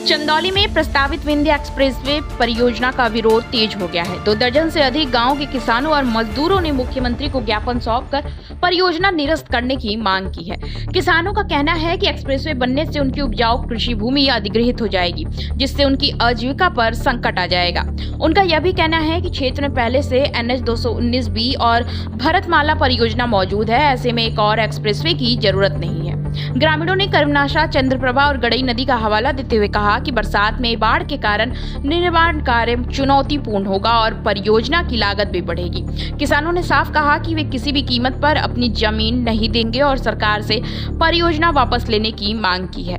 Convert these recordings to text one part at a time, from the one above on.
चंदौली में प्रस्तावित विंध्य एक्सप्रेसवे परियोजना का विरोध तेज हो गया है। 2 दर्जन से अधिक गांव के किसानों और मजदूरों ने मुख्यमंत्री को ज्ञापन सौंपकर परियोजना निरस्त करने की मांग की है। किसानों का कहना है कि एक्सप्रेसवे बनने से उनकी उपजाऊ कृषि भूमि अधिग्रहित हो जाएगी, जिससे उनकी आजीविका पर संकट आ जाएगा। उनका यह भी कहना है कि क्षेत्र में पहले से NH 219B और भरतमाला परियोजना मौजूद है, ऐसे में एक और एक्सप्रेसवे की जरूरत नहीं है। ग्रामीणों ने कर्मनाशा, चंद्रप्रभा और गड़ई नदी का हवाला देते हुए कहा कि बरसात में बाढ़ के कारण निर्माण कार्य चुनौतीपूर्ण होगा और परियोजना की लागत भी बढ़ेगी। किसानों ने साफ कहा कि वे किसी भी कीमत पर अपनी जमीन नहीं देंगे और सरकार से परियोजना वापस लेने की मांग की है।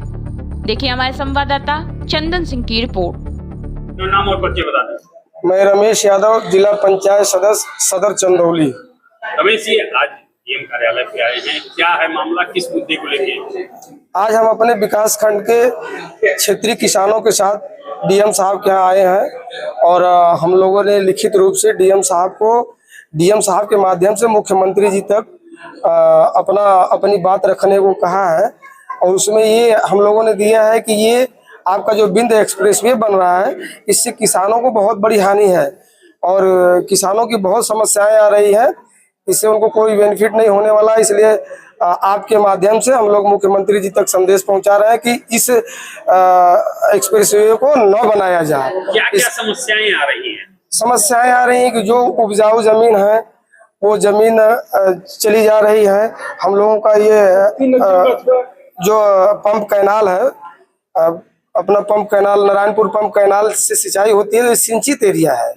देखिए हमारे संवाददाता चंदन सिंह की रिपोर्ट। नाम और परिचय बता दें। मैं रमेश यादव, जिला पंचायत सदस्य सदर चंदौली। रमेश जी, आज डीएम कार्यालय पे आए हैं, क्या है मामला, किस मुद्दे को लेके? आज हम अपने विकास खंड के क्षेत्रीय किसानों के साथ डीएम साहब के यहाँ आए हैं और हम लोगों ने लिखित रूप से डीएम साहब के माध्यम से मुख्यमंत्री जी तक अपनी बात रखने को कहा है। और उसमें ये हम लोगों ने दिया है कि ये आपका जो विंध्य एक्सप्रेसवे बन रहा है, इससे किसानों को बहुत बड़ी हानि है और किसानों की बहुत समस्याएं आ रही हैं। इससे उनको कोई बेनिफिट नहीं होने वाला, इसलिए आपके माध्यम से हम लोग मुख्यमंत्री जी तक संदेश पहुंचा रहे हैं कि इस एक्सप्रेसवे को न बनाया जाए। क्या समस्याएं आ रही हैं? समस्याएं आ रही हैं कि जो उपजाऊ जमीन है वो जमीन चली जा रही है। हम लोगों का ये जो पंप कैनाल है, अपना pump canal Narayanpur pump canal से सिंचाई होती है, सिंचित एरिया है,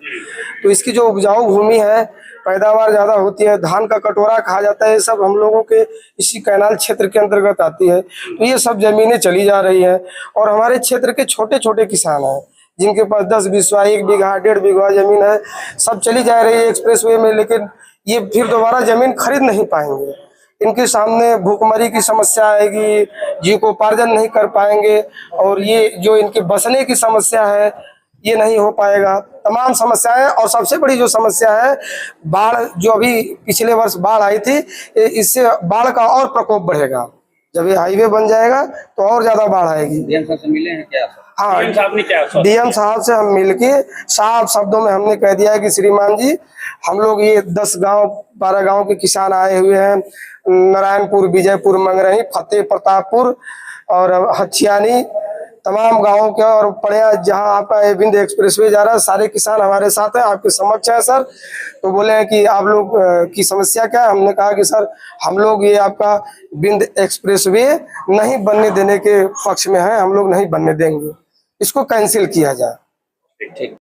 तो इसकी जो उपजाऊ भूमि है, पैदावार ज्यादा होती है, धान का कटोरा कहा जाता है, ये सब हम लोगों के इसी कैनाल क्षेत्र के अंतर्गत आती है। तो ये सब जमीनें चली जा रही हैं और हमारे क्षेत्र के छोटे छोटे किसान हैं जिनके पास 10 बीसवा, 1 बीघा, 1.5 बीघा जमीन है, सब चली जा रही है एक्सप्रेसवे में, लेकिन ये फिर दोबारा जमीन खरीद नहीं पाएंगे। इनके सामने भूखमरी की समस्या आएगी, जीविकोपार्जन नहीं कर पाएंगे और ये जो इनके बसने की समस्या है ये नहीं हो पाएगा। तमाम समस्याएं, और सबसे बड़ी जो समस्या है बाढ़, जो अभी पिछले वर्ष बाढ़ आई थी, इससे बाढ़ का और प्रकोप बढ़ेगा। जब ये हाईवे बन जाएगा तो और ज्यादा बाढ़ आएगी। डीएम साहब से मिले हैं क्या? हाँ, डीएम साहब ने क्या? डीएम साहब से हम मिलके साफ शब्दों में हमने कह दिया है कि श्रीमान जी, हम लोग ये 10 गांव 12 गांव के किसान आए हुए हैं, नारायणपुर, विजयपुर, मंगरही, फतेह प्रतापपुर और हथियानी, तमाम गांवों के और पड़िया जहां आपका विंध्य एक्सप्रेसवे जा रहा है, सारे किसान हमारे साथ हैं, आपके समक्ष है सर। तो बोले हैं कि आप लोग की समस्या क्या है? हमने कहा कि सर हम लोग ये आपका विंध्य एक्सप्रेसवे नहीं बनने देने के पक्ष में है, हम लोग नहीं बनने देंगे, इसको कैंसिल किया जाए। ठीक।